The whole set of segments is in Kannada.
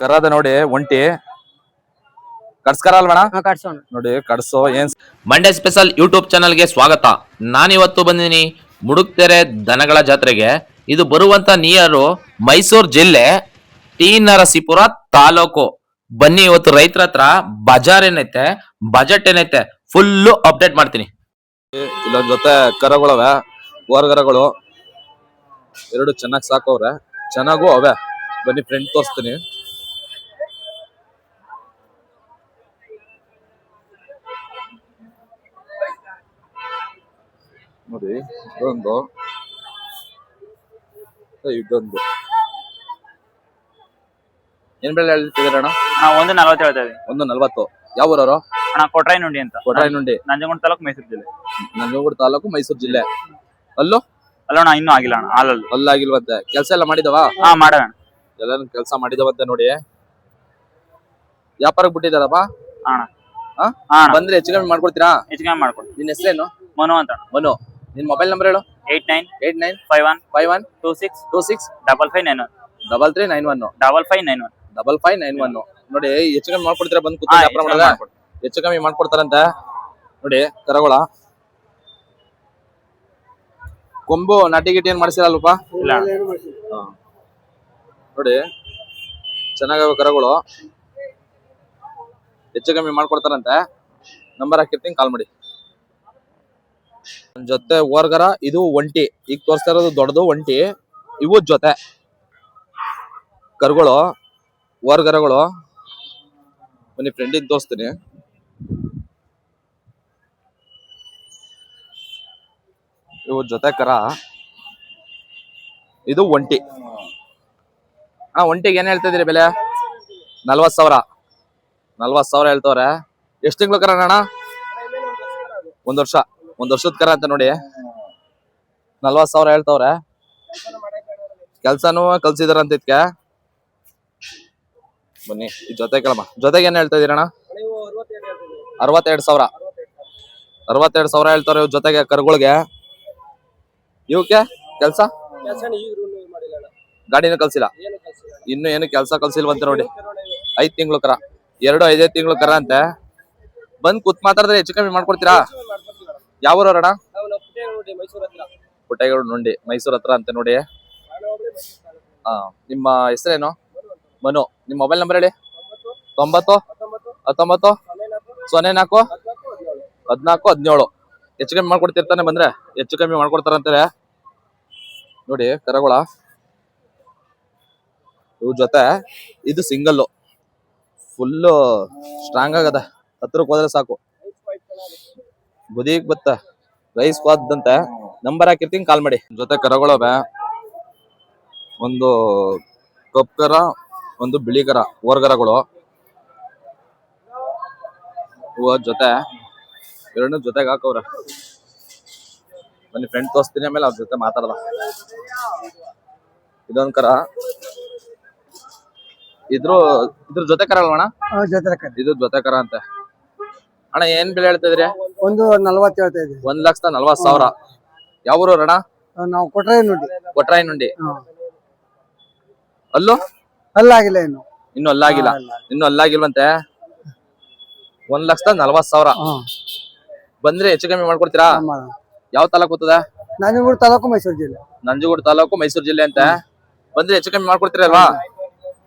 ಕರದ ನೋಡಿ ಒಂಟಿ ಕಡ್ಸ್ಕರ ಅಲ್ವಣ ಕಟ್ಸೋಣ ನೋಡಿ ಕಡ್ಸೋ ಏನ್ ಮಂಡ್ಯ ಸ್ಪೆಷಲ್ ಯೂಟ್ಯೂಬ್ ಚಾನಲ್ಗೆ ಸ್ವಾಗತ. ನಾನಿವತ್ತು ಬಂದಿದ್ದೀನಿ ಮುಡುಕ್ತೆರೆ ದನಗಳ ಜಾತ್ರೆಗೆ. ಇದು ಬರುವಂತ ನಿಯರು ಮೈಸೂರು ಜಿಲ್ಲೆ ಟಿ ನರಸೀಪುರ ತಾಲೂಕು. ಬನ್ನಿ ಇವತ್ತು ರೈತರ ಹತ್ರ ಬಜಾರ್ ಏನೈತೆ ಬಜೆಟ್ ಏನೈತೆ ಫುಲ್ಲು ಅಪ್ಡೇಟ್ ಮಾಡ್ತೀನಿ. ಇಲ್ಲೊಂದ್ ಜೊತೆ ಕರಗಳವೆ ಓರ್ಗರಗಳು ಎರಡು ಚೆನ್ನಾಗಿ ಸಾಕವ್ರೆ, ಚೆನ್ನಾಗೂ ಅವೆ. ಬನ್ನಿ ಫ್ರೆಂಡ್ ತೋರಿಸ್ತೀನಿ. ನೋಡಿ ಇದೊಂದು ಇದೊಂದು ಏನ್ ಬೆಳೆ ಹೇಳ್ತಿದ್ದೀರಣ್ಣ? ಒಂದು 40 ಹೇಳ್ತಾ ಇದೀವಿ. ಒಂದು 40. ಯಾವ ಊರವರು? ಅಣ್ಣ ಕೊಟ್ರಾಯನುಂಡಿ ಅಂತ, ಕೊಟ್ರಾಯನುಂಡಿ, ನಂಜನಗೂಡು ತಾಲೂಕು, ಮೈಸೂರು ಜಿಲ್ಲೆ. ನಂಜನಗೂಡು ತಾಲೂಕು, ಮೈಸೂರು ಜಿಲ್ಲೆ. ಅಲ್ಲೋ ಅಲ್ಲೋಣ ಇನ್ನೂ ಆಗಿಲ್ಲ ಅಣ್ಣ, ಹಾಲಲ್ಲಿ ಅಲ್ಲಾಗಿಲ್ವಂತೆ. ಕೆಲಸ ಎಲ್ಲ ಮಾಡಿದವ? ಮಾಡೋಣ. ಎಲ್ಲಾನು ಕೆಲಸ ಮಾಡಿದವಂತೆ. ನೋಡಿ ವ್ಯಾಪಾರಕ್ಕೆ ಬಿಟ್ಟಿದಾರಪ್ಪ ಅಣ್ಣ. ಬಂದ್ರೆ ಹೆಚ್ಚು ಕಮ್ಮಿ ಮಾಡ್ಕೊಡ್ತೀರಾ? ಹೆಚ್ಚು ಕಮ್ಮಿ ಮಾಡ್ಕೊಡಿ. ನಿನ್ನ ಹೆಸರೇನು? ಮನು ಅಂತ. ಮನು. ನಿನ್ ಮೊಬೈಲ್ ನಂಬರ್ ಹೇಳು. 8951 26 5591 5591. ನೋಡಿ ಹೆಚ್ಚು ಕಮ್ಮಿ ಮಾಡ್ಕೊಡ್ತೀರಾ? ಬಂದ್ ಕೂತ್ಕೊಂಡು ವ್ಯಾಪಾರ ಮಾಡಲ್ಲ, ಹೆಚ್ಚು ಕಮ್ಮಿ ಮಾಡ್ಕೊಡ್ತಾರಂತೆ. ನೋಡಿ ಕರಗೋಳ ಕೊಂಬು ನಾಟಿ ಗಿಟಿ ಏನ್ ಮಾಡಿಸಿರಲ್ವಪ್ಪ? ನೋಡಿ ಚೆನ್ನಾಗವ ಕರಗಳು, ಹೆಚ್ಚು ಕಮ್ಮಿ ಮಾಡ್ಕೊಡ್ತಾರಂತೆ. ನಂಬರ್ ಹಾಕಿರ್ತೀನಿ, ಕಾಲ್ ಮಾಡಿ. ಜೊತೆ ಓರ್ಗರ, ಇದು ಒಂಟಿ. ಈಗ ತೋರಿಸ್ತಾ ಇರೋದು ದೊಡ್ಡದು ಒಂಟಿ. ಇವು ಜೊತೆ ಕರುಗಳು, ಓರ್ಗರಗಳು. ಬನ್ನಿ ಫ್ರೆಂಡಿಗೆ ತೋರಿಸ್ತೀನಿ. ಇವು ಜೊತೆ ಕರ, ಇದು ಒಂಟಿ. ಒಂಟಿಗೆ ಏನ್ ಹೇಳ್ತಾ ಇದೀರಿ ಬೆಲೆ? 40,000. 40,000 ಹೇಳ್ತವ್ರೆ. ಎಷ್ಟು ತಿಂಗಳು ಕರ ಅಣ್ಣ? ಒಂದ್ ವರ್ಷದ ಕರ ಅಂತ. ನೋಡಿ 40,000 ಹೇಳ್ತವ್ರೆ. ಕೆಲ್ಸನೂ ಕಲ್ಸಿದಾರಂತ ಇದಕ್ಕೆ. ಬನ್ನಿ ಈ ಜೊತೆ ಕೇಳಮ್ಮ. ಜೊತೆಗೆ ಏನ್ ಹೇಳ್ತಾ ಇದೀರಣ್ಣ? 62,000. 62,000 ಹೇಳ್ತವ್ರೆ ಇವ್ ಜೊತೆಗೆ ಕರುಗಳಿಗೆ. ಇವಕ್ಕೆ ಕೆಲ್ಸ ಗಾಡಿನೂ ಕಲ್ಸಿಲ್ಲ, ಇನ್ನು ಏನು ಕೆಲ್ಸ ಕಲ್ಸಿಲ್ವಂತೆ. ನೋಡಿ 5 ತಿಂಗಳು ಕರ, 5 ತಿಂಗಳು ಕರ ಅಂತೆ. ಬಂದ್ ಕೂತ್ ಮಾತಾಡಿದ್ರೆ ಹೆಚ್ಚು ಕಮ್ಮಿ ಮಾಡ್ಕೊಡ್ತೀರಾ? ಯಾವ ಊರಣ್ಣ? ಪುಟ್ಟೇಗೌಡ ನುಂಡಿ, ಮೈಸೂರ್ ಹತ್ರ ಅಂತೆ. ನೋಡಿ ನಿಮ್ಮ ಹೆಸರೇನು? ಮನು. ನಿಮ್ ಮೊಬೈಲ್ ನಂಬರ್ ಹೇಳಿ. 90 19 04 14 17. ಹೆಚ್ಚು ಕಮ್ಮಿ ಮಾಡ್ಕೊಡ್ತಿರ್ತಾನೆ, ಬಂದ್ರೆ ಹೆಚ್ಚು ಕಮ್ಮಿ ಮಾಡ್ಕೊಡ್ತಾರಂತಾರೆ. ನೋಡಿ ಕರಗೋಳ ಇವ್ ಜೊತೆ. ಇದು ಸಿಂಗಲ್ಲು, ಫುಲ್ಲು ಸ್ಟ್ರಾಂಗ್ ಆಗದ. ಹತ್ರಕ್ಕೆ ಹೋದ್ರೆ ಸಾಕು, ಬುದಿಗ್ ಬತ್ತ ರೈಸ್ ಹೋದಂತೆ. ನಂಬರ್ ಹಾಕಿರ್ತೀನಿ, ಕಾಲ್ ಮಾಡಿ. ಜೊತೆ ಕರಗಳವೆ, ಒಂದು ಕಪ್ ಕರ, ಒಂದು ಬಿಳಿ ಕರ, ಓರ್ಗರಗಳು. ಜೊತೆ ಎರಡು ಜೊತೆಗೆ ಹಾಕವ್ರೆ. ಬನ್ನಿ ಫ್ರೆಂಡ್ ತೋರಿಸ್ತೀನಿ, ಆಮೇಲೆ ಅವ್ರ ಜೊತೆ ಮಾತಾಡ್ದ. ಇದೊಂದ್ ಕರ, ಇದ್ರ ಜೊತೆ ಕರ ಅಲ್ವಣ? ಇದು ಜೊತೆ ಕರ ಅಂತೆ. ಅಣ್ಣ ಏನ್ ಬೆಲೆ ಹೇಳ್ತಾ ಇದ್ರಿ? 140 ಹೇಳ್ತಾ ಇದೀವಿ. 1,40,000. ಯಾವ ಊರು ಅಣ್ಣ? ನಾವು ಕೊಟ್ರಾಯನುಂಡಿ. ಕೊಟ್ರಾಯನುಂಡಿ. ಅಲ್ಲೂ ಅಲ್ಲಾಗಿಲ್ಲ, ಇನ್ನು ಅಲ್ಲಾಗಿಲ್ವಂತೆ. 1,40,000. ಬಂದ್ರೆ ಹೆಚ್ಚು ಕಮ್ಮಿ ಮಾಡ್ಕೊಡ್ತೀರಾ? ಯಾವ ತಾಲೂಕು ಹೋಗ್ತದ? ನಂಜನಗೂಡು ತಾಲೂಕು, ಮೈಸೂರು ಜಿಲ್ಲೆ. ನಂಜನಗೂಡು ತಾಲೂಕು, ಮೈಸೂರು ಜಿಲ್ಲೆ ಅಂತೆ. ಬಂದ್ರೆ ಹೆಚ್ಚು ಕಮ್ಮಿ ಮಾಡ್ಕೊಡ್ತೀರಲ್ವಾ?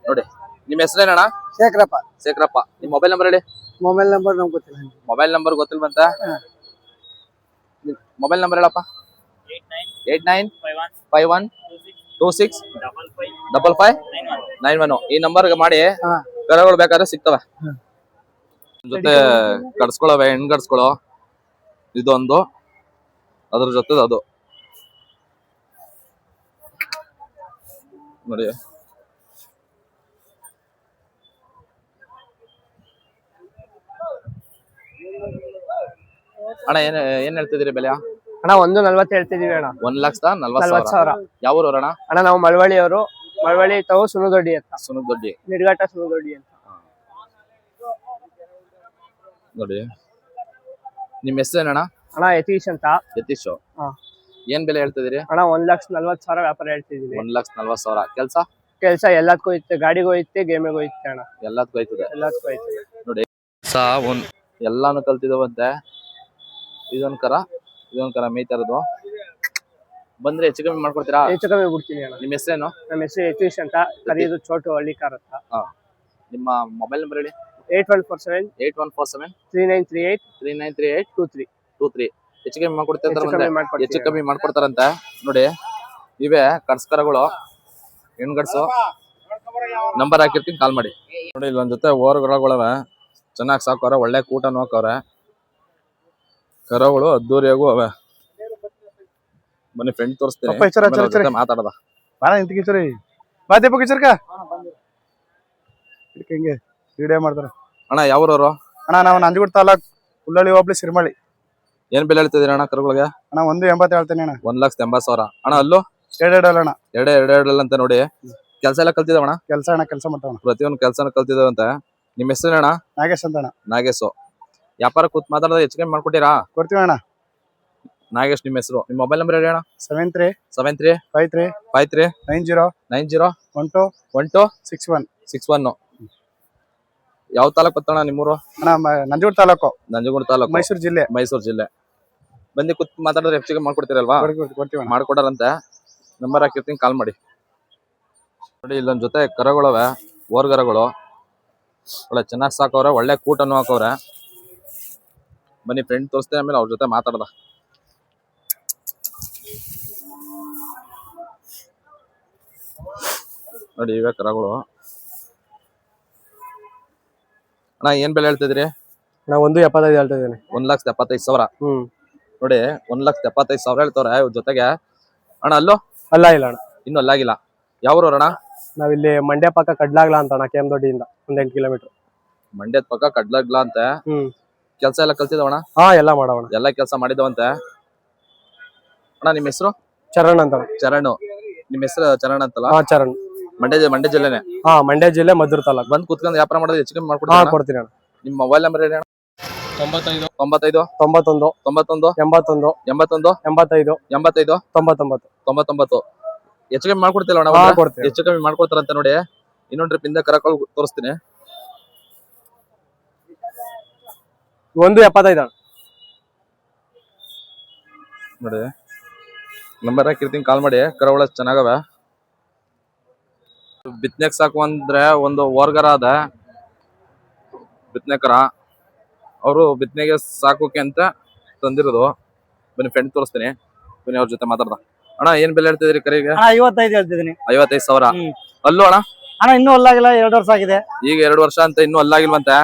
ನೋಡಿ ನಿಮ್ ಹೆಸರೇನಣ್ಣ? ಶೇಖರಪ್ಪ. ನಿಮ್ ಮೊಬೈಲ್ ನಂಬರ್ ಹೇಳಿ. ಮೊಬೈಲ್ ನಂಬರ್ ನಮ್ಗೆ ಗೊತ್ತಿಲ್ಲ. ಮೊಬೈಲ್ ನಂಬರ್ ಗೊತ್ತಿಲ್ವಂತ? ಮೊಬೈಲ್ ನಂಬರ್ ಹೇಳಪ್ಪ. 8951 26 5591. ಈ ನಂಬರ್ಗೆ ಮಾಡಿ. ಕರಗಳು ಬೇಕಾದ್ರೆ ಸಿಗ್ತವೆ. ಜೊತೆ ಕಡ್ಸ್ಕೊಳವೆ, ಹೆಣ್ ಕಡ್ಸ್ಕೊಳೋ. ಇದೊಂದು, ಅದ್ರ ಜೊತೆ ಅದು. ನೋಡಿ ಅಣ್ಣ ಏನ್ ಹೇಳ್ತಿದ್ದೀರಿ ಬೆಲೆ? ಅಣ್ಣ 140 ಹೇಳ್ತಿದೀವಿ ಅಣ್ಣ. 1,40,000. ಯಾವ ಊರು ಅಣ್ಣ? ಅಣ್ಣ ನಾವು ಮಳವಳ್ಳಿಯವರು. ಮಳವಳ್ಳಿ ತಾವು ಸುನುದೊಡ್ಡಿ ಅಂತ. ಸುನುದೊಡ್ಡಿ, ನಿರ್ಘಾಟ ಸುನುದೊಡ್ಡಿ ಅಂತ. ನೋಡಿ ನಿಮ್ ಹೆಸರೇನಣ್ಣ? ಅಣ್ಣ ಯತೀಶ್ ಅಂತ. ಯತೀಶ್. ಏನ್ ಬೆಲೆ ಹೇಳ್ತಿದ್ದೀರಿ? ಅಣ್ಣ 1,40,000 ವ್ಯಾಪಾರ ಹೇಳ್ತಿದೀವಿ. 1,40,000. ಕೆಲಸ ಎಲ್ಲದಕ್ಕೂ ಐತೆ, ಗಾಡಿಗೂ ಐತೆ, ಗೇಮಿಗೂ ಐತೆ ಅಣ್ಣ, ಎಲ್ಲದಕ್ಕೂ ಆಯ್ತದೆ ಎಲ್ಲದಕ್ಕೂ ಐತೆ. ನೋಡಿ. ಎಲ್ಲಾನು ಕಲ್ತಿದವಂತೆ. ಇದೊಂದ್ ಕರ ಮೇಯ್ತಾ ಇರೋದು. ಬಂದ್ರೆ ಹೆಚ್ಚು ಕಮ್ಮಿ ಮಾಡ್ಕೊಡ್ತೀರಾ? ಹೆಚ್ಚು ಕಮ್ಮಿ ಬಿಡ್ತೀನಿ ಅಣ್ಣ. ನಿಮ್ಮ ಹೆಸರೇನು? ನಮ್ಮ ಹೆಸರು ಯತೀಶ್ ಅಂತ, ಕರೆಯೋದು ಚೋಟು ಹಳ್ಳಿಕಾರ್ ಅಂತ. ನಿಮ್ಮ ಮೊಬೈಲ್ ನಂಬರ್ ಹೇಳಿ. 8147 3938 23. ಹೆಚ್ಚು ಕಮ್ಮಿ ಮಾಡ್ಕೊಡ್ತಾರೆ. ಮಾಡ್ಕೊಡ್ತೀನಿ. ಹೆಚ್ಚು ಕಮ್ಮಿ ಮಾಡ್ಕೊಡ್ತಾರಂತೆ. ನೋಡಿ, ಇವೇ ಕರ್ಸ್ಕರಗಳು, ಹೆಣ್ಗಡ್ಸು. ನಂಬರ್ ಹಾಕಿರ್ತೀನಿ, ಕಾಲ್ ಮಾಡಿ. ನೋಡಿ, ಇಲ್ಲೊಂದ್ ಜೊತೆ ಓರ್ಗರಗಳವೆ, ಚೆನ್ನಾಗಿ ಸಾಕವ್ರೆ, ಒಳ್ಳೆ ಕೂಟನು ಹಾಕವ್ರೆ. ಕರಗಳು ಅದ್ದೂರಿಯಾಗೂ ಅವೆ. ಬನ್ನಿ ಫ್ರೆಂಡ್ ತೋರಿಸ್ತೀನಿ, ಮಾತಾಡದ ಹಿಂಗೆ ವಿಡಿಯೋ ಮಾಡ್ತಾರ. ಅಣ್ಣ ಯಾವ್ರವ್ರು? ಅಣ್ಣ ನಾವು ನಂಜನಗೂಡು ತಾಲೂಕ್ ಹುಲ್ಲಳ್ಳಿ ಹೋಬಳಿ ಸಿರಿಮಳಿ. ಏನ್ ಬೆಲೆ ಹೇಳ್ತಿದ್ದೀರಿ ಅಣ್ಣ ಕರುಗಳಿಗೆ? ಅಣ್ಣ 180 ಹೇಳ್ತೇನೆ ಅಣ್ಣ. 1,80,000. ಅಣ್ಣ ಅಲ್ಲೂ ಎರಡೆರಡು ಅಣ್ಣ. ಎರಡೆರಡು ಅಂತ. ನೋಡಿ, ಕೆಲಸ ಎಲ್ಲ ಕಲ್ತಿದವಣ? ಕೆಲಸ ಮಾಡ್ತಾವಣ. ಪ್ರತಿಯೊಂದು ಕೆಲಸನ ಕಲ್ತಿದವಂತೆ. ನಿಮ್ಮ ಹೆಸರು ಅಣ್ಣ? ನಾಗೇಶ್ ಅಂತ ಅಣ್ಣ. ನಾಗೇಶು. ವ್ಯಾಪಾರ ಕೂತ್ ಮಾತಾಡೋದು ಹೆಚ್ಚು ಕಮ್ಮಿ ಮಾಡ್ಕೊಟ್ಟಿರಾ? ಕೊಡ್ತೀವಿ ಅಣ್ಣ. ನಾಗೇಶ್ ನಿಮ್ಮ ಹೆಸರು. ನಿಮ್ಮ ಮೊಬೈಲ್ ನಂಬರ್ ಹೇಳಿ ಅಣ್ಣ. 7353 90 1261. ಯಾವ ತಾಲೂಕು ಗೊತ್ತಣ್ಣ ನಿಮ್ಮೂರು? ಅಣ್ಣ ನಂಜನಗೂಡು ತಾಲೂಕು, ನಂಜನಗೂಡು ತಾಲೂಕು, ಮೈಸೂರು ಜಿಲ್ಲೆ. ಬಂದು ಕೂತ್ ಮಾತಾಡಿದ್ರೆ ಹೆಚ್ಚಿಗೆ ಮಾಡ್ಕೊಡ್ತೀರಲ್ವಾ? ಕೊಡ್ತೀವಿ. ಮಾಡ್ಕೊಡಾರಂತೆ. ನಂಬರ್ ಹಾಕಿರ್ತೀನಿ, ಕಾಲ್ ಮಾಡಿ. ನೋಡಿ, ಇಲ್ಲೊಂದ್ ಜೊತೆ ಕರಗಳವೆ, ಓರ್ಗರಗಳು ಒಳ್ಳೆ ಚೆನ್ನಾಗಿ ಸಾಕವ್ರೆ, ಒಳ್ಳೆ ಕೂಟನು ಹಾಕವ್ರೆ. ಬನ್ನಿ ಫ್ರೆಂಡ್ ತೋರಿಸ್ತೇನೆ, ಆಮೇಲೆ ಅವ್ರ ಜೊತೆ ಮಾತಾಡ್ದ. ನೋಡಿ, ಇವೇ ಕರಗಳು. ಅಣ್ಣ ಏನ್ ಬೆಲೆ ಹೇಳ್ತಿದ್ರಿ? ನಾ 175 ಹೇಳ್ತಾ ಇದ್ದೀನಿ. 1,75,000. ನೋಡಿ, 1,75,000 ಹೇಳ್ತವ್ರೆ. ಇವ್ರ ಜೊತೆಗೆ ಅಣ್ಣ ಅಲ್ಲೋ ಅಲ್ಲ ಇಲ್ಲ ಅಣ್ಣ, ಇನ್ನು ಅಲ್ಲಾಗಿಲ್ಲ. ಯಾವ್ರವ್ರಣ್ಣ? ನಾವಿಲ್ಲಿ ಮಂಡ್ಯ ಪಕ್ಕ ಕಡ್ಲಾಗ್ಲ ಅಂತ ಅಣ್ಣ, ಕೆಮ್ಮದೊಡ್ಡಿಯಿಂದ 8 ಕಿಲೋಮೀಟರ್. ಮಂಡ್ಯದ ಪಕ್ಕ ಕಡ್ಲಾಗ್ಲ ಅಂತೆ. ಕೆಲಸ ಎಲ್ಲ ಕಲ್ತಿದವಣ? ಎಲ್ಲ ಮಾಡವಣ, ಎಲ್ಲ ಕೆಲಸ ಮಾಡಿದವಂತೆ. ಅಣ್ಣ ನಿಮ್ಮ ಹೆಸರು? ಚರಣ್ ಅಂತ. ಚರಣ್. ನಿಮ್ಮ ಹೆಸರು ಚರಣ್ ಅಂತಲ್ಲ? ಚರಣ್. ಮಂಡ್ಯ ಜಿಲ್ಲೆನೆ? ಮಂಡ್ಯ ಜಿಲ್ಲೆ, ಮದ್ದೂರು ತಾಲೂಕು. ಬಂದ್ ಕುತ್ಕೊಂಡು ವ್ಯಾಪಾರ ಮಾಡೋದು ಹೆಚ್ಚು ಕಮ್ಮಿ ಕೊಡ್ತೀನಿ ಅಣ್ಣ. ನಿಮ್ಮ ಮೊಬೈಲ್ ನಂಬರ್ ಹೇಳಿ ಅಣ್ಣ. 95 91 91 81 81 85 85 99 99. ಹೆಚ್ಚು ಕಮ್ಮಿ ಮಾಡ್ಕೊಡ್ತಿಲ್ಲ ಅಣ್ಣ? ಹೆಚ್ಚು ಕಮ್ಮಿ ಮಾಡ್ಕೊಡ್ತಾರಂತ. ನೋಡಿ, ಇನ್ನೊಂದ್ ಟ್ರಿಪ್ ಇಂದ ಕರಕಲ್ ತೋರಿಸ್ತೀನಿ. 175 ನೋಡಿ, ನಂಬರ್ ಹಾಕಿರ್ತೀನಿ, ಕಾಲ್ ಮಾಡಿ. ಕರವಳ ಚೆನ್ನಾಗವೆ. ಬಿತ್ನೆಕ್ ಸಾಕು ಅಂದ್ರೆ ಒಂದು ಓರ್ಗರ ಅದ ಬಿತ್ನೆಕರ, ಅವರು ಬಿತ್ನೆಗೆ ಸಾಕೋಕೆ ಅಂತ ತಂದಿರೋದು. ಬನ್ನಿ ಫ್ರೆಂಡ್ ತೋರಿಸ್ತೀನಿ, ಬನ್ನಿ ಅವ್ರ ಜೊತೆ ಮಾತಾಡ್ದ. ಅಣ್ಣ ಏನ್ ಬೆಲೆ ಹೇಳ್ತಿದ್ರಿ ಕರಿಗೆ? 55 ಹೇಳ್ತಿದ್ದೀನಿ. 55,000. ಅಲ್ಲೂ ಅಣ್ಣ? ಅಣ್ಣ ಇನ್ನೂ ಅಲ್ಲಾಗಿಲ್ಲ, 2 ವರ್ಷ ಆಗಿದೆ. ಈಗ 2 ವರ್ಷ ಅಂತ, ಇನ್ನೂ ಅಲ್ಲಾಗಿಲ್ವಂತೆ.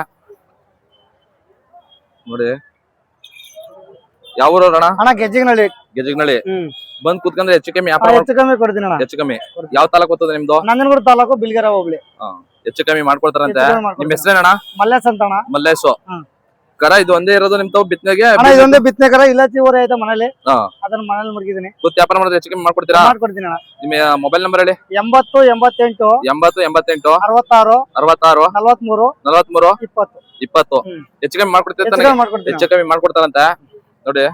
ನೋಡಿ, ಯಾವ ಊರವ್ರ ಅಣ್ಣ? ಅಣ್ಣ ಗೆಜ್ಜಿಗನಹಳ್ಳಿ. ಬಂದ್ ಕುತ್ಕೊಂಡ್ರೆ ಹೆಚ್ಚು ಕಮ್ಮಿ ಹೆಚ್ಚು ಕಮ್ಮಿ ಕೊಡ್ತೀನಿ ಅಣ್ಣ. ಹೆಚ್ಚು ಕಮ್ಮಿ. ಯಾವ ತಾಲೂಕು ಗೊತ್ತದ ನಿಮ್ದು? ನಂಜನಗೂಡು ತಾಲೂಕು, ಬಿಲ್ಗೆರೆ ಹೋಬಳಿ. ಹೆಚ್ಚು ಕಮ್ಮಿ ಮಾಡ್ಕೊಡ್ತಾರಂತೆ. ನಿಮ್ ಹೆಸರೇನಣ್ಣ? ಮಲ್ಲೇಶ್ ಅಂತ ಅಣ್ಣ. ಮಲ್ಲೇಶು. ಕರ ಇದು ಒಂದೇ ಇರೋದು ನಿಮ್ ತಾವು ಬಿತ್ನೆಗೆ? ಇದೊಂದೇ ಬಿತ್ತನೆ ಕರ, ಇಲಾಚಿ ಊರ ಆಯ್ತಾ ಮನೇಲಿ, ಅದನ್ನ ಮನೇಲಿ ಮುಗಿದೀನಿ. ಕೂತ್ ವ್ಯಾಪಾರ ಮಾಡೋದು ಹೆಚ್ಚು ಕಮ್ಮಿ ಮಾಡ್ಕೊಡ್ತೀರಾ? ಮಾಡ್ಕೊಡ್ತೀನಿ ಅಣ್ಣ. ನಿಮ್ಮ ಮೊಬೈಲ್ ನಂಬರ್ ಹೇಳಿ. 80 88 66 43 20. ಹೆಚ್ಚು ಕಮ್ಮಿ ಮಾಡ್ಕೊಡ್ತೀರ? ಹೆಚ್ಚು ಕಮ್ಮಿ ಮಾಡ್ಕೊಡ್ತಾರಂತೆ. ನೋಡಿ,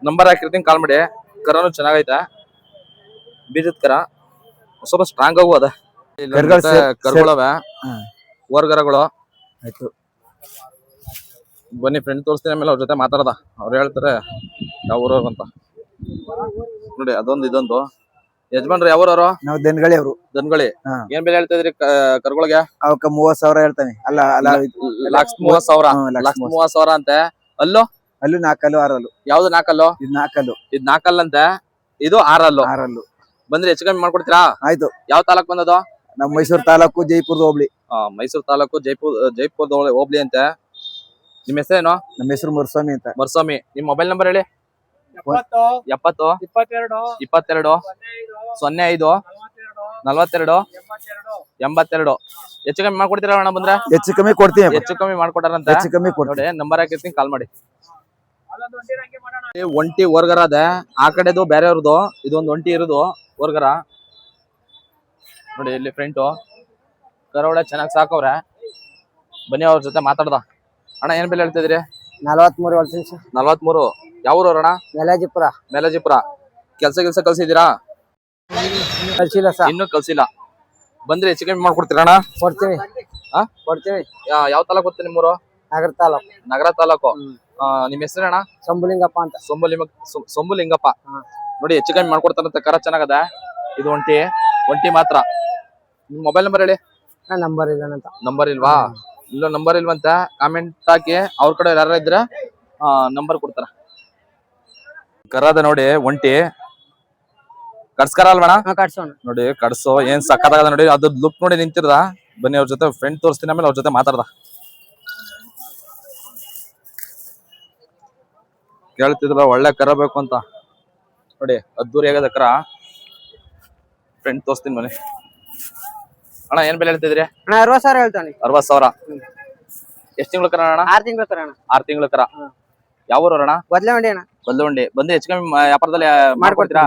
ನಂಬರ್ ಹಾಕಿರ್ತೀನಿ, ಕಾಲ್ ಮಾಡಿ. ಕರನು ಚೆನ್ನಾಗೈತೆ, ಬೀಜದ ಕರ, ಸ್ವಲ್ಪ ಸ್ಟ್ರಾಂಗ್ ಆಗು ಅದ. ಕರ್ಗಳವೆ, ಓರ್ಗರಗಳು. ಬನ್ನಿ ಫ್ರೆಂಡ್ ತೋರಿಸ್ತೀನಿ, ಆಮೇಲೆ ಅವ್ರ ಜೊತೆ ಮಾತಾಡದ. ಅವ್ರು ಹೇಳ್ತಾರೆ ಯಾವ ಊರವ್ರು ಅಂತ. ನೋಡಿ, ಅದೊಂದು ಇದೊಂದು. ಯಜಮಾನ್ರು ಯಾವೂರವ್ರು? ನಾವು ದನಗಳಿ ಅವರು. ದನಗಳಿ. ಏನ್ ಬೆಲೆ ಹೇಳ್ತಾ ಇದ್ರಿ ಕರ್ಗಳಿಗೆ? ಅವಕ್ಕ 30,000 ಹೇಳ್ತಾನೆ. ಅಲ್ಲ 1,30,000 ಅಂತೆ. ಅಲ್ಲೂ 4 6 ಯಾವ್ದು 4 ಇದು 4 ಅಂತೆ. ಇದು 6 ಬಂದ್ರೆ ಹೆಚ್ಚು ಕಮ್ಮಿ ಮಾಡ್ಕೊಡ್ತೀರಾ? ಆಯ್ತು. ಯಾವ ತಾಲೂಕ್ ಬಂದದು? ನಮ್ಮ ಮೈಸೂರು ತಾಲೂಕು, ಜೈಪುರದ ಹೋಬಳಿ. ಮೈಸೂರು ತಾಲೂಕು, ಜೈಪುರದ ಹೋಬಳಿ ಅಂತೆ. ನಿಮ್ಮ ಹೆಸರೇನು? ನಮ್ಮ ಹೆಸರು ಮರುಸ್ವಾಮಿ ಅಂತ. ಮರುಸ್ವಾಮಿ. ನಿಮ್ ಮೊಬೈಲ್ ನಂಬರ್ ಹೇಳಿ. 70 22 22 05 42 82. ಹೆಚ್ಚು ಕಮ್ಮಿ ಮಾಡ್ಕೊಡ್ತೀರಾ ಅಣ್ಣ ಬಂದ್ರೆ? ಹೆಚ್ಚು ಕಮ್ಮಿ ಕೊಡ್ತೀನಿ. ಹೆಚ್ಚು ಕಮ್ಮಿ ಮಾಡ್ಕೊಡ್ತಾರಂತೆ. ಹೆಚ್ಚು ಕಮ್ಮಿ ಕೊಡ್ತೀನಿ. ನೋಡಿ, ನಂಬರ್ ಹಾಕಿರ್ತೀನಿ, ಕಾಲ್ ಮಾಡಿ. ಒಂಟಿ ಓರ್ಗರ ಅದೇ, ಆ ಕಡೆದು ಬೇರೆಯವ್ರದ್ದು, ಇದೊಂದು ಒಂಟಿ ಇರೋದು ಓರ್ಗರ. ನೋಡಿ, ಇಲ್ಲಿ ಫ್ರೆಂಟು ಕರವಳೆ ಚೆನ್ನಾಗಿ ಸಾಕವ್ರೆ. ಬನ್ನಿ ಅವ್ರ ಜೊತೆ ಮಾತಾಡ್ದ. ಅಣ್ಣ ಏನ್ ಬೆಲೆ ಹೇಳ್ತಿದ್ರಿ? 43 ಹೇಳ್ತೀನಿ. 43. ಯಾವ ಊರವ್ರಣ್ಣ? ಮೇಲಾಜಿಪುರ. ಮೇಲಾಜಿಪುರ. ಕೆಲ್ಸ ಕಲ್ಸಿದ್ದೀರಾ? ಕಳ್ಸಿಲ್ಲ ಸರ್. ಇನ್ನೂ ಕಳ್ಸಿಲ್ಲ. ಬಂದ್ರೆ ಹೆಚ್ಚು ಕಮ್ಮಿ ಮಾಡ್ಕೊಡ್ತೀರಣ್ಣ? ಕೊಡ್ತೀವಿ ಹಾ ಕೊಡ್ತೀವಿ. ಯಾವ ತಾಲೂಕು ಗೊತ್ತ ನಿಮ್ಮೂರು? ನಗರ ತಾಲೂಕು. ನಗರ ತಾಲೂಕು. ನಿಮ್ ಹೆಸರೇನಣ್ಣ? ಶಂಭುಲಿಂಗಪ್ಪ ಅಂತ. ಸೊಂಬುಲಿಂಗಪ್ಪ. ನೋಡಿ ಹೆಚ್ಚು ಕಮ್ಮಿ ಮಾಡ್ಕೊಡ್ತಾರಂತೆ. ಕರ ಚೆನ್ನಾಗದ. ಇದು ಒಂಟಿ ಮಾತ್ರ. ನಿಮ್ ಮೊಬೈಲ್ ನಂಬರ್ ಹೇಳಿ. ನಂಬರ್ ಇಲ್ಲ ಅಂತ. ನಂಬರ್ ಇಲ್ವಾ? ಇಲ್ಲ ನಂಬರ್ ಇಲ್ವಂತ ಕಾಮೆಂಟ್ ಹಾಕಿ. ಅವ್ರ ಕಡೆ ಯಾರ ಇದ್ರ ನಂಬರ್ ಕೊಡ್ತಾರ. ಕರದ ನೋಡಿ ಒಂಟಿ ಕಡ್ಸ್ಕರ ಅಲ್ವಣ? ಕಟ್ಸೋಣ ನೋಡಿ ಕಡ್ಸೋ ಏನ್ ಸಕ್ಕತ್ತಾಗದ ನೋಡಿ. ಅದು ಲುಕ್ ನೋಡಿ ನಿಂತಿರ್ದ. ಬನ್ನಿ ಅವ್ರ ಜೊತೆ ಫ್ರೆಂಡ್ ತೋರಿಸ್ತೀನಿ, ಆಮೇಲೆ ಅವ್ರ ಜೊತೆ ಮಾತಾಡ್ದ. ಕೇಳ್ತಿದ್ರ ಒಳ್ಳೆ ಕರ ಬೇಕು ಅಂತ. ನೋಡಿ ಅದ್ದೂರಿ ಆಗದ ಕರ. ಫ್ರೆಂಡ್ ತೋರಿಸ್ತೀನಿ ಬನ್ನಿ. ಅಣ್ಣ ಏನ್ ಬೆಲೆ ಹೇಳ್ತಿದ್ರಿ? ಅಣ್ಣ 60,000 ಹೇಳ್ತಾನೆ. 60,000. ಎಷ್ಟ್ ತಿಂಗಳು ಕರ ಅಣ್ಣ? 6 ತಿಂಗಳು ಕರ ಅಣ್ಣ. 6 ತಿಂಗಳು ಕರ. ಯಾವ ಊರು ಅಣ್ಣ? ಬದ್ಲವಂಡಿ ಅಣ್ಣ. ಬಲ್ಲವಂಡಿ. ಬಂದು ಹೆಚ್ಚು ಕಮ್ಮಿ ವ್ಯಾಪಾರದಲ್ಲಿ ಮಾಡ್ಕೊಡ್ತೀರಾ?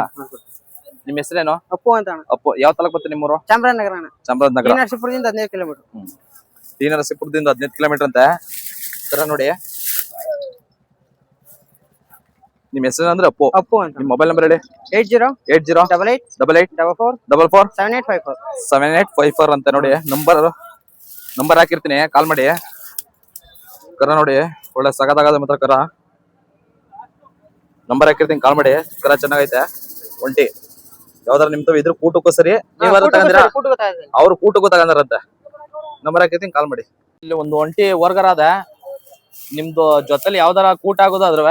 ನಿಮ್ ಹೆಸರೇನು? ಅಪ್ಪು ಅಂತ ಅಣ್ಣ. ಅಪ್ಪು. ಯಾವ ತಾಲೂಕು ಬರುತ್ತೆ ನಿಮ್ಮೂರು? ಚಾಮರಾಜನಗರ ಅಣ್ಣ. ಚಾಮರಾಜನಗರ. ನರಸೀಪುರದಿಂದ 15 ಕಿಲೋಮೀಟರ್. ಟಿ ನರಸೀಪುರದಿಂದ 15 ಕಿಲೋಮೀಟರ್ ಅಂತೆ. ಕರ ನೋಡಿ. ನಿಮ್ ಹೆಸರು ಅಂದ್ರೆ ಅಪ್ಪು. ಅಪ್ಪು ಅಂತ. ನಿಮ್ ಮೊಬೈಲ್ ನಂಬರ್ ಹೇಳಿ. 80 88 88 44 44 7854. 7854 ಅಂತ ನೋಡಿ. ನಂಬರ್ ಹಾಕಿರ್ತೀನಿ, ಕಾಲ್ ಮಾಡಿ. ಕರ ನೋಡಿ ಒಳ್ಳೆ ಸಗದಾಗದ ಮಾತ್ರ ಕರ. ನಂಬರ್ ಹಾಕಿರ್ತೀನಿ, ಕಾಲ್ ಮಾಡಿ. ಕರ ಚೆನ್ನಾಗೈತೆ. ಒಂಟಿ ಯಾವ್ದಾರ ನಿಮ್ದು ಇದ್ರ ಕೂಟಕ್ಕೂ ಸರಿ. ನೀವ್ ತಗಂದಿರಾ? ಅವ್ರು ಕೂಟಕ್ಕೂ ತಗಂದಾರಂತೆ. ನಂಬರ್ ಹಾಕಿರ್ತೀನಿ, ಕಾಲ್ ಮಾಡಿ. ಇಲ್ಲಿ ಒಂದು ಒಂಟಿ ವರ್ಗರ ಅದ. ನಿಮ್ದು ಜೊತೆಲಿ ಯಾವ್ದಾರ ಕೂಟ ಆಗೋದು ಅದ್ರ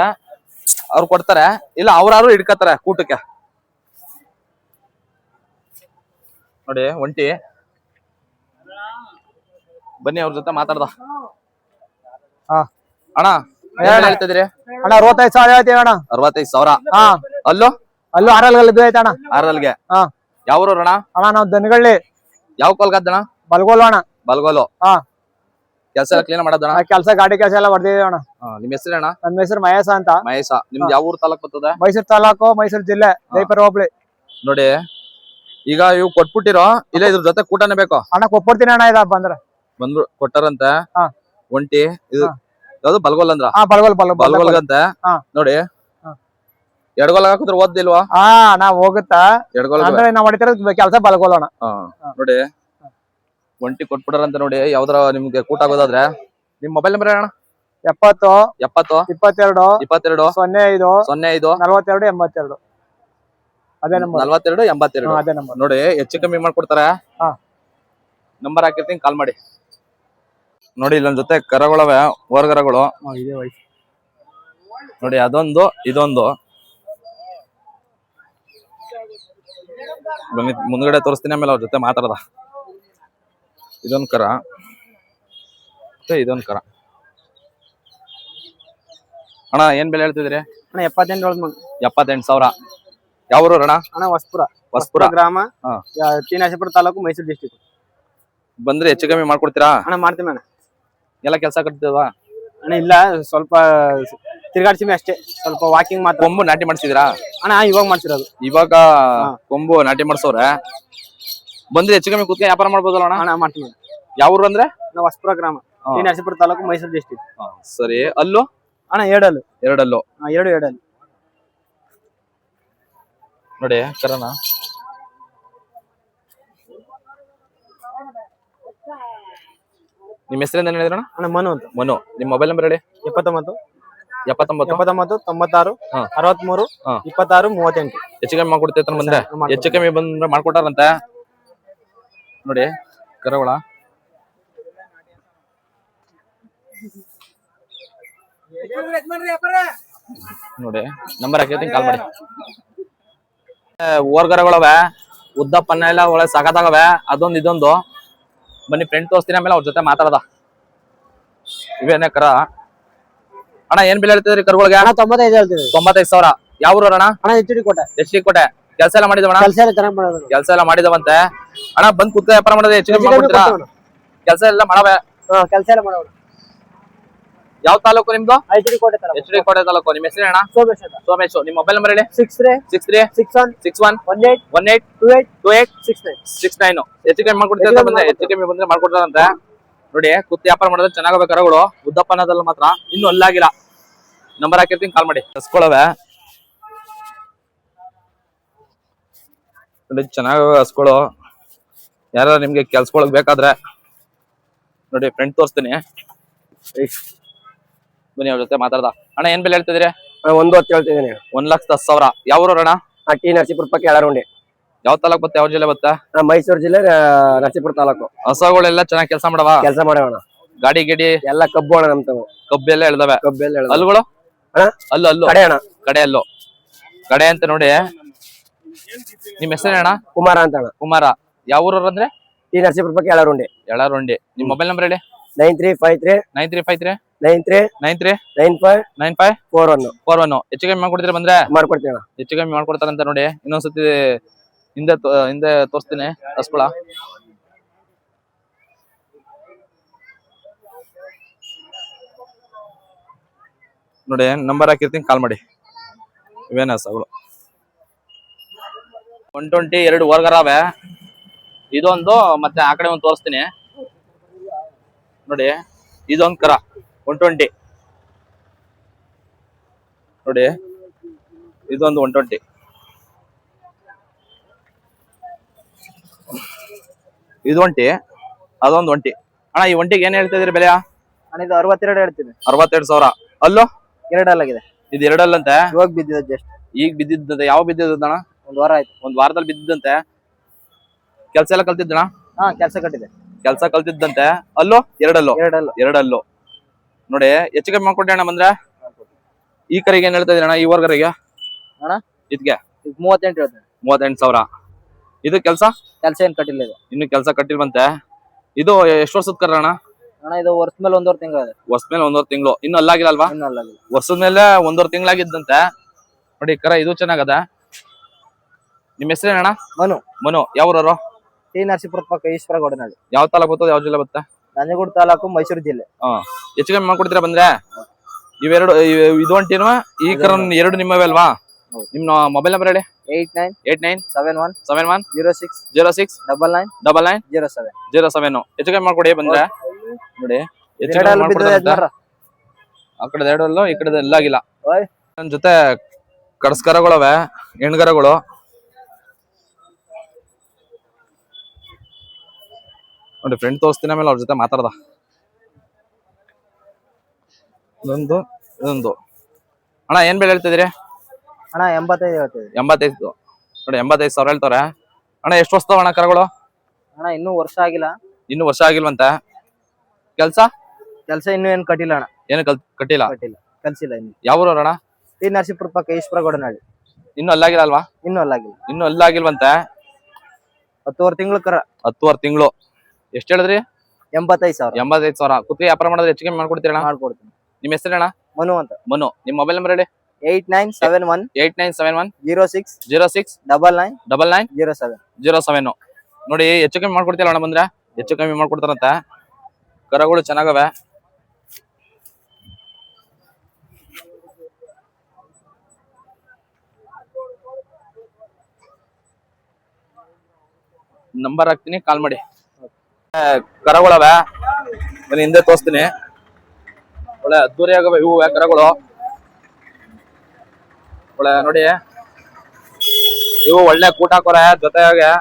ಅವ್ರು ಕೊಡ್ತಾರೆ. ಇಲ್ಲ ಅವ್ರಾರು ಹಿಡ್ಕತಾರೆ ಕೂಟಕ್ಕೆ. ನೋಡಿ ಒಂಟಿ. ಬನ್ನಿ ಅವ್ರ ಜೊತೆ ಮಾತಾಡ್ದ. ಅಣ್ಣ ಹೇಳ್ತಿದ್ರಿ? ಅಣ್ಣ 65,000 ಹೇಳ್ತೀವಿ ಅಣ್ಣ. 65,000. ಅಲ್ಲೂ ಆರಲ್ಗಲ್ ಐತೆ ಅಣ್ಣ. ಆರಲ್ಗೆ. ಯಾವ ಊರು ಅಣ್ಣ? ಅಣ್ಣ ನಾವ್ ದನಗಳ್ಳಿ. ಯಾವ ಕೊಲ್ಗದ್ದಣ್ಣ? ಬಲ್ಗೋಲು ಅಣ್ಣ. ಬಲ್ಗೋಲು. ಕೆಲಸ ಎಲ್ಲ ಕ್ಲೀನ್ ಮಾಡೋದಣ್ಣ? ಕೆಲಸ ಗಾಡಿ ಕೆಲಸ ಎಲ್ಲ ಬರ್ದಿದ್ದೀವಿ ಅಣ್ಣ. ನಿಮ್ ಹೆಸರು ಅಣ್ಣ? ನನ್ನ ಹೆಸರು ಮಹೇಶ ಅಂತ. ಮಹೇಶ. ನಿಮ್ದು ಯಾವ ಊರು ತಾಲೂಕು ಬರ್ತದೆ? ಮೈಸೂರು ತಾಲೂಕು, ಮೈಸೂರು ಜಿಲ್ಲೆ, ಜೈಪುರ ಹೋಬಳಿ. ನೋಡಿ ಈಗ ಇವ್ ಕೊಟ್ಬಿಟ್ಟಿರೋ ಇಲ್ಲ ಇದ್ರ ಜೊತೆ ಕೂಟನೇ ಬೇಕು? ಅಣ್ಣ ಕೊಟ್ಬಿಡ್ತೀನಿ ಅಣ್ಣ. ಇದ ಬಂದ್ರು ಕೊಟ್ಟಾರಂತೆ. ಒಂಟಿ ಇದು ಯಾವ್ದು ಬಲ್ಗೋಲ್ ಅಂದ್ರ? ಬಲ್ಗೋಲ್ಗಂತೆ. ನೋಡಿ ಎಡಗೋಲ್ ಹಾಕಿದ್ರೆ ಓದ್ದಿಲ್ವಾ? ನಾವ್ ಹೋಗುತ್ತಾ ಎಡಗೋಲ್ ನಾವ್ ಹೊಡಿತಿರೋದ್ ಕೆಲಸ ಬಲ್ಗೋಲೋಣ. ನೋಡಿ ಒಂಟಿ ಕೊಟ್ಬಿಟ್ಟಾರಂತೆ. ನೋಡಿ ಯಾವ್ದಾರ ನಿಮ್ಗೆ ಕೂಟ ಆಗೋದಾದ್ರೆ ನಿಮ್ ಮೊಬೈಲ್ ನಂಬರ್ ಹೇಳೋಣ. 70 22 22 05 05 42 82. ಅದೇ ನಂಬರ್. 42 82. ಅದೇ ನಂಬರ್. ನೋಡಿ ಹೆಚ್ಚು ಕಮ್ಮಿ ಮಾಡ್ಕೊಡ್ತಾರೆ. ನಂಬರ್ ಹಾಕಿರ್ತೀನಿ, ಕಾಲ್ ಮಾಡಿ. ನೋಡಿ ಇಲ್ಲ ಜೊತೆ ಕರಗಳವೆ, ಓರ್ಗರಗಳು. ನೋಡಿ ಅದೊಂದು ಇದೊಂದು. ಬನ್ನಿ ಮುಂದ್ಗಡೆ ತೋರಿಸ್ತೀನಿ, ಆಮೇಲೆ ಅವ್ರ ಜೊತೆ ಮಾತಾಡದ. ಇದೊಂದು ಕರ ಮತ್ತೆ ಇದೊಂದು ಕರ. ಅಣ್ಣ ಏನ್ ಬೆಲೆ ಹೇಳ್ತಿದ್ರಿ? ಅಣ್ಣ 78 78,000. ಯಾವ ಊರು ಅಣ್ಣ? ಅಣ್ಣ ಹೊಸಪುರ ಗ್ರಾಮ, ಟಿ ನರಸೀಪುರ ತಾಲೂಕು, ಮೈಸೂರು ಡಿಸ್ಟ್ರಿಕ್ಟ್. ಬಂದ್ರೆ ಹೆಚ್ಚು ಕಮ್ಮಿ ಮಾಡ್ಕೊಡ್ತೀರಾ? ಅಣ್ಣ ಮಾಡ್ತೀವಿ ಅಣ್ಣ. ಎಲ್ಲ ಕೆಲಸ ಕಟ್ತಿಲ್ವಾ? ಅಣ್ಣ ಇಲ್ಲ, ಸ್ವಲ್ಪ ತಿರ್ಗಾಡ್ತೀವಿ ಅಷ್ಟೇ. ಸ್ವಲ್ಪ ವಾಕಿಂಗ್ ಮಾತ್ರ. ಕೊಂಬು ನಾಟಿ ಮಾಡ್ಸಿದಿರಾ? ಅಣ್ಣ ಇವಾಗ ಮಾಡ್ತಿರೋದು. ಇವಾಗ ಕೊಂಬು ನಾಟಿ ಮಾಡ್ಸೋರೆ. ಬಂದ್ರೆ ಹೆಚ್ಚು ಕಮ್ಮಿ ಕೂತ್ಕೊಂಡು ವ್ಯಾಪಾರ ಮಾಡ್ಬೋದಲ್ಲ ಅಣ್ಣ? ಅಣ್ಣ ಮಾಡ್ತೀವಿ. ಯಾವ ಊರು ಅಂದ್ರೆ? ನಾವು ಹೊಸಪುರ ಗ್ರಾಮ, ಟಿ ನರಸೀಪುರ ತಾಲೂಕು, ಮೈಸೂರು ಡಿಸ್ಟ್ರಿಕ್ಟ್. ಸರಿ. ಅಲ್ಲೂ ಅಣ್ಣ ಎರಡಲ್ಲು. ಎರಡು ನೋಡಿ ಕರನ. ನಿಮ್ ಹೆಸರಿಂದ ಏನ್ ಹೇಳಿದ್ರಣ್ಣ? ಅಣ್ಣ ಮನು ಅಂತ. ಮನು. ನಿಮ್ ಮೊಬೈಲ್ ನಂಬರ್ ಹೇಳಿ. 79 79 96 63 26 38. ಹೆಚ್ಚು ಕಮ್ಮಿ ಮಾಡ್ಕೊಡ್ತೈತ ಬಂದ್ರೆ? ಹೆಚ್ಚು ಕಮ್ಮಿ ಬಂದ್ರೆ ಮಾಡ್ಕೊಟ್ಟಾರಂತೆ. ನೋಡಿ ಕರವಳ. ನೋಡಿ ನಂಬರ್ ಹಾಕಿರ್ತೀನಿ, ಕಾಲ್ ಮಾಡಿ. ಓರ್ಗರಗಳವೆ, ಉದ್ದಪ್ಪನ್ನ ಎಲ್ಲ ಒಳ್ಳೆ ಸಗದಾಗವೆ. ಅದೊಂದು ಇದೊಂದು. ಬನ್ನಿ ಫ್ರೆಂಡ್ ತೋರಿಸ್ತೀನಿ, ಆಮೇಲೆ ಅವ್ರ ಜೊತೆ ಮಾತಾಡದ. ಇವೇನೇ ಕರ. ಅಣ್ಣ ಏನ್ ಬೆಲೆ ಹೇಳ್ತಿದ್ರಿ ಕರುಗಳಿಗೆ? ಅಣ್ಣ 95 ಹೇಳ್ತೀವಿ. 95,000. ಯಾವ ಊರು ಅಣ್ಣ? ಅಣ್ಣ HD ಕೋಟೆ. HD ಕೋಟೆ. ಕೆಲಸ ಎಲ್ಲ ಮಾಡಿದವಣ್ಣ? ಕೆಲಸ ಎಲ್ಲ ಚೆನ್ನಾಗಿ ಮಾಡೋದು. ಕೆಲಸ ಎಲ್ಲ ಮಾಡಿದವಂತೆ. ಅಣ್ಣ ಬಂದ್ ಕುತ್ತ ವ್ಯಾಪಾರ ಮಾಡೋದು ಹೆಚ್ಚು ಕಮ್ಮಿ ಮಾಡ್ಕೊಡ್ತೀರಾ? ಕೆಲಸ ಎಲ್ಲ ಮಾಡವೆ. ಕೆಲಸ ಎಲ್ಲ ಮಾಡೋದು. ಯಾವ ತಾಲೂಕು ನಿಮ್ದು? HD ಕೋಟೆ ತಾಲೂಕು. HD ಕೋಟೆ ತಾಲೂಕು. ನಿಮ್ ಹೆಸರು ಅಣ್ಣ? ಸೋಮೇಶ್ ಅಂತ. ಸೋಮೇಶ್. ನಿಮ್ ಮೊಬೈಲ್ ನಂಬರ್ ಹೇಳಿ. 63 61 61 18 18 28 69 69. ಹೆಚ್ಚು ಕಮ್ಮಿ ಮಾಡ್ಕೊಡ್ತೀರ ಬಂದ್ರೆ? ಹೆಚ್ಚು ಕಮ್ಮಿ ಬಂದ್ರೆ ಮಾಡ್ಕೊಡ್ತಾರಂತೆ. ನೋಡಿ ಕುತ್ತಿ ವ್ಯಾಪಾರ ಮಾಡೋದು ಚೆನ್ನಾಗವೆ ಕರಗಳು. ಉದ್ದಪ್ಪ ಅನ್ನೋದಲ್ಲ ಮಾತ್ರ ಇನ್ನು ಅಲ್ಲಾಗಿಲ್ಲ. ನಂಬರ್ ಹಾಕಿರ್ತೀನಿ, ಕಾಲ್ ಮಾಡಿ. ಕಸ್ಕೊಳವೆ. ನೋಡಿ ಚೆನ್ನಾಗ ಹಸ್ಗಳು ಯಾರ ನಿಮ್ಗೆ ಕೆಲ್ಸಕೊಳಕ್ ಬೇಕಾದ್ರೆ ನೋಡಿ ಫ್ರೆಂಡ್ ತೋರಿಸ್ತೀನಿ. ಬನ್ನಿ ಅವ್ರ ಜೊತೆ ಮಾತಾಡ್ದ. ಅಣ್ಣ ಏನ್ ಬೆಲೆ ಹೇಳ್ತಿದ್ರಿ? 1.10 ಹೇಳ್ತಿದ್ದೀನಿ. 1,10,000. ಯಾವ ಊರು ಅಣ್ಣ? ಟಿ ನರಸೀಪುರ ಪಕ್ಕ ಎಳರುಂಡಿ. ಯಾವ ತಾಲೂಕ್ ಬತ್ತೆ, ಯಾವ ಜಿಲ್ಲೆ ಬತ್ತೆ? ಮೈಸೂರು ಜಿಲ್ಲೆ ನರಸೀಪುರ ತಾಲೂಕು. ಹಸಗಳೆಲ್ಲ ಚೆನ್ನಾಗಿ ಕೆಲಸ ಮಾಡವ? ಕೆಲಸ ಮಾಡೋಣ. ಗಾಡಿ ಗಿಡಿ ಎಲ್ಲ ಕಬ್ಬು ಅಣ್ಣ ನಮ್ ತಗೋ. ಕಬ್ಬೆಲ್ಲ ಎಳ್ದವೆ. ಕಬ್ಬೆಲ್ಲ ಅಲ್ಲುಗಳು ಅಣ್ಣ ಅಲ್ಲು ಕಡೆ ಅಣ್ಣ. ಕಡೆ ಅಲ್ಲು ಕಡೆ ಅಂತ ನೋಡಿ. ನಿಮ್ ಹೆಸರು ಅಣ್ಣ? ಕುಮಾರ ಅಂತ ಅಣ್ಣ. ಕುಮಾರ. ಯಾವ ಊರವ್ರು ಅಂದ್ರೆ? ಟಿ ನರಸೀಪುರ ಪಕ್ಕ ಎಳರುಂಡಿ. ಎಳರುಂಡಿ. ನಿಮ್ ಮೊಬೈಲ್ ನಂಬರ್ ಹೇಳಿ. 9353 9353 93 93 95 95 41 41. ಹೆಚ್ಚು ಕಮ್ಮಿ ಮಾಡ್ಕೊಡ್ತೀರಾ ಬಂದ್ರೆ? ಮಾಡ್ಕೊಡ್ತೀವಿ ಅಣ್ಣ. ಹೆಚ್ಚು ಕಮ್ಮಿ ಮಾಡ್ಕೊಡ್ತಾರಂತ ನೋಡಿ. ಇನ್ನೊಂದ್ಸತಿ ಹಿಂದೆ ತೋರಿಸ್ತೀನಿ ಹಸ್ಕೊಳ. ನೋಡಿ ನಂಬರ್ ಹಾಕಿರ್ತೀನಿ, ಕಾಲ್ ಮಾಡಿ. ಇವೇನ ಹಸಗಳು 120 2 ವರ್ಗರಾವೆ. ಇದೊಂದು ಮತ್ತೆ ಆ ಕಡೆ ಒಂದು ತೋರಿಸ್ತೀನಿ ನೋಡಿ. ಇದೊಂದು ಕರ 120 ನೋಡಿ. ಇದೊಂದು 120. ಇದು ಒಂಟಿ, ಅದೊಂದು ಒಂಟಿ. ಅಣ್ಣ ಈ ಒಂಟಿಗೆ ಏನ್ ಹೇಳ್ತಾ ಇದೀರಿ ಬೆಲೆಯ? ಅಣ್ಣ ಇದು 62 ಹೇಳ್ತೀನಿ. 62,000. ಅಲ್ಲೋ 2 ಅಲ್ಲಾಗಿದೆ. ಇದು 2 ಅಲ್ಲಂತೆ. ಇವಾಗ ಬಿದ್ದಿದೆ ಜಸ್ಟ್. ಈಗ ಬಿದ್ದಿದ್ದಂತೆ. ಯಾವ ಬಿದ್ದಿದ್ದಣ್ಣ? 1 ವಾರ ಆಯ್ತು. 1 ವಾರದಲ್ಲಿ ಬಿದ್ದಿದ್ದಂತೆ. ಕೆಲ್ಸ ಎಲ್ಲ ಕಲ್ತಿದ್ದಣ? ಹಾ, ಕೆಲಸ ಕಟ್ಟಿದೆ. ಕೆಲ್ಸ ಕಲ್ತಿದ್ದಂತೆ. ಅಲ್ಲೋ 2 ಅಲ್ಲೋ. 2 ಅಲ್ಲೋ ನೋಡಿ. ಹೆಚ್ಚು ಕಮ್ಮಿ ಮಾಡ್ಕೊಟ್ಟೆ ಅಣ್ಣ ಬಂದ್ರೆ. ಈ ಕರಿಗೆ ಏನ್ ಹೇಳ್ತಾ ಇದೀರ ಅಣ್ಣ? ಈ ವರ್ಗರಿಗೆ ಅಣ್ಣ ಇದಕ್ಕೆ 38 ಹೇಳ್ತೀನಿ. 38,000. ಇದು ಕೆಲಸ ಏನ್ ಕಟ್ಟಿಲ್ಲ ಇದು. ಇನ್ನು ಕೆಲಸ ಕಟ್ಟಿಲ್ವಂತೆ. ಇದು ಎಷ್ಟು ವರ್ಷದ ಕರ ಅಣ್ಣ? ಅಣ್ಣ ಇದು ವರ್ಷದ ಮೇಲೆ 1.5 ತಿಂಗಳು ಇದೆ. ವರ್ಷ ಮೇಲೆ 1.5 ತಿಂಗಳು. ಇನ್ನು ಅಲ್ಲಾಗಿಲ್ಲ ಅಲ್ವಾ? ಇನ್ನೂ ಅಲ್ಲಾಗಿಲ್ಲ. ವರ್ಷದ ಮೇಲೆ 1.5 ತಿಂಗಳಾಗಿದ್ದಂತೆ ನೋಡಿ. ಕರ ಇದು ಚೆನ್ನಾಗದ. ನಿಮ್ ಹೆಸರೇನಣ್ಣ? ಮನು. ಮನು. ಯಾವ್ರವರು? ಟಿ ನರಸೀಪುರ ಪಕ್ಕ ಈಶ್ವರ ಗೋಡನಹಳ್ಳಿ. ಯಾವ ತಾಲೂಕು ಬರ್ತದೆ, ಯಾವ ಜಿಲ್ಲೆ ಬರುತ್ತೆ? ನಂಜನಗೂಡು ತಾಲೂಕು, ಮೈಸೂರು ಜಿಲ್ಲೆ. ಹೆಚ್ಚು ಕಮ್ಮಿ ಮಾಡ್ಕೊಡ್ತೀರಾ ಬಂದ್ರೆ? ಇವೆರಡು ಇದು ಒಂಟಿನವ, ಈ ಕರ ಎರಡು ನಿಮ್ಮವೇ ಅಲ್ವಾ? ನಿಮ್ ಮೊಬೈಲ್ ನಂಬರ್ ಹೇಳಿ. 89 71 71 06 06 99 99 07 07. ಹೆಚ್ಚು ಕಮ್ಮಿ ಮಾಡ್ಕೊಡಿ ಬಂದ್ರೆ ನೋಡಿ. ಹೆಚ್ಚು ಕಮ್ಮಿ ಮಾಡ್ಕೊಡ್ತಾರಂತೆ. ಆ ಕಡೆ 2 ಅಲ್ಲೋ, ಈ ಕಡೆ ಎಲ್ಲಾಗಿಲ್ಲ. ನನ್ ಜೊತೆ ಕಡಸ್ಕರಗಳವೆ, ಹೆಣ್ಗರಗಳು. ನೋಡಿ ಫ್ರೆಂಡ್ ತೋರಿಸ್ತೀನಿ, ಆಮೇಲೆ ಅವ್ರ ಜೊತೆ ಮಾತಾಡ್ದ. ಇದೊಂದು ಅಣ್ಣ ಏನ್ ಬೆಲೆ ಹೇಳ್ತಿದ್ದೀರಿ? ಅಣ್ಣ 85 ಹೇಳ್ತಿದ್ವಿ. 85 ನೋಡಿ. 85,000 ಹೇಳ್ತವ್ರೆ. ಅಣ್ಣ ಎಷ್ಟು ವರ್ಷದವ ಅಣ್ಣ ಕರಗಳು? ಅಣ್ಣ ಇನ್ನೂ ವರ್ಷ ಆಗಿಲ್ಲ. ಇನ್ನು ವರ್ಷ ಆಗಿಲ್ವಂತೆ. ಕೆಲಸ ಇನ್ನೂ ಏನು ಕಟ್ಟಿಲ್ಲ ಅಣ್ಣ. ಏನು ಕಟ್ಟಿಲ್ಲ? ಕಲ್ಸಿಲ್ಲ ಇನ್ನು. ಯಾವ ಊರವ್ರು ಅಣ್ಣ? ಟಿ ನರಸೀಪುರ ಪಕ್ಕ ಈಶ್ವರ ಗೋಡನಹಳ್ಳಿ. ಇನ್ನು ಅಲ್ಲಾಗಿಲ್ಲ ಅಲ್ವಾ? ಇನ್ನೂ ಅಲ್ಲಾಗಿಲ್ಲ. ಇನ್ನು ಅಲ್ಲಾಗಿಲ್ವಂತೆ. 10 ತಿಂಗಳು ಕರ. 10 ತಿಂಗಳು. ಎಷ್ಟು ಹೇಳಿದ್ರಿ? 85,000. 85,000. ಕುತ್ತಿಗೆ ವ್ಯಾಪಾರ ಮಾಡೋದು ಹೆಚ್ಚು ಕಮ್ಮಿ ಮಾಡ್ಕೊಡ್ತೀರಣ್ಣ? ಮಾಡ್ಕೊಡ್ತೀನಿ. ನಿಮ್ಮ ಹೆಸರಣ್ಣ? ಮನು ಅಂತ. ಮನು. ನಿಮ್ಮ ಮೊಬೈಲ್ ನಂಬರ್ ಹೇಳಿ. 8971 8971 06 06 99 99 07 07. ನೋಡಿ ಹೆಚ್ಚು ಕಮ್ಮಿ ಮಾಡ್ಕೊಡ್ತೀರ ಅಣ್ಣ ಬಂದ್ರೆ? ಹೆಚ್ಚು ಕಮ್ಮಿ ಮಾಡ್ಕೊಡ್ತಾರಂತ. ಕರಗಳು ಚೆನ್ನಾಗವೆ. ನಂಬರ್ ಹಾಕ್ತೀನಿ, ಕಾಲ್ ಮಾಡಿ. ಕರಗಳವೆ, ಬನ್ನಿ ಹಿಂದೆ ತೋರಿಸ್ತೀನಿ. ಒಳ್ಳೆ ಅದ್ದೂರಿ ಆಗವೆ ಇವು ಕರಗಳು. ಒಳ್ಳೆ ನೋಡಿ, ಇವು ಒಳ್ಳೆ ಕೂಟ ಹಾಕೋರೆ ಜೊತೆಗೆ.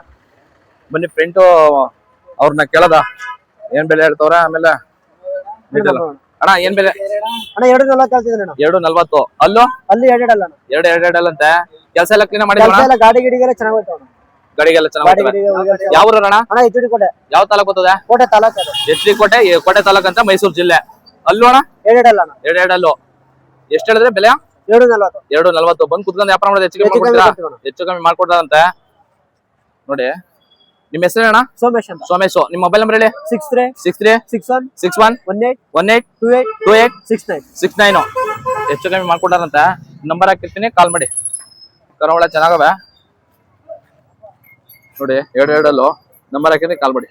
ಬನ್ನಿ ಫ್ರೆಂಟು ಅವ್ರನ್ನ ಕೇಳದ ಏನ್ ಬೆಲೆ ಹೇಳ್ತವ್ರೆ. ಆಮೇಲೆ ಅಣ್ಣ ಏನ್ ಬೆಲೆ? ಅಣ್ಣ 2.40 ಹೇಳ್ತಿದ್ದೀನಿ ಅಣ್ಣ. 2.40. ಅಲ್ಲೋ ಅಲ್ಲಿ 2 ಅಲ್ಲ ಅಣ್ಣ. 2 ಅಂತೆ. ಕೆಲಸ ಎಲ್ಲ ಕ್ಲೀನ್ ಮಾಡಿ. ಗಾಡಿ ಗಿಡಿಗೆಲ್ಲ ಚೆನ್ನಾಗಿ ಹೋಯ್ತು ಅಣ್ಣ. ಗಾಡಿಗೆಲ್ಲ ಚೆನ್ನಾಗಿ. ಯಾವ ಊರಣ್ಣ? ಅಣ್ಣ ಎಚ್.ಡಿ. ಕೋಟೆ. ಯಾವ ತಾಲೂಕು ಬರ್ತದೆ? ಕೋಟೆ ತಾಲೂಕು ಅದು. ಎಚ್.ಡಿ. ಕೋಟೆ ತಾಲೂಕು ಅಂತ, ಮೈಸೂರು ಜಿಲ್ಲೆ. ಅಲ್ಲೋ ಅಣ್ಣ 2 ಅಲ್ಲ ಅಣ್ಣ. 2 ಅಲ್ಲೋ. ಎಷ್ಟು ಹೇಳಿದ್ರೆ ಬೆಲೆ? 2.40. 2.40. ಬಂದು ಕುತ್ಕೊಂಡು ವ್ಯಾಪಾರ ಮಾಡೋದು ಹೆಚ್ಚು ಕಮ್ಮಿ ಮಾಡ್ಕೊಡ್ತೀರಾ? ಹೆಚ್ಚು ಕಮ್ಮಿ ಮಾಡ್ಕೊಡ್ತಾರಂತೆ ನೋಡಿ. ನಿಮ್ಮ ಹೆಸರೇನಣ್ಣ? ಸೋಮೇಶ್ ಅಂತ. ಸೋಮೇಶ್. ನಿಮ್ಮ ಮೊಬೈಲ್ ನಂಬರ್ ಹೇಳಿ. 63 63 61 61 18 18 28 28 69 69. ಹೆಚ್ಚು ಕಮ್ಮಿ ಮಾಡ್ಕೊಡ್ತಾರಂತ. ನಂಬರ್ ಹಾಕಿರ್ತೀನಿ, ಕಾಲ್ ಮಾಡಿ. ಕರಾವಳ ಚೆನ್ನಾಗವೆ ನೋಡಿ. 2 ಅಲ್ಲೋ. ನಂಬರ್ ಹಾಕಿರ್ತೀನಿ, ಕಾಲ್ ಮಾಡಿ.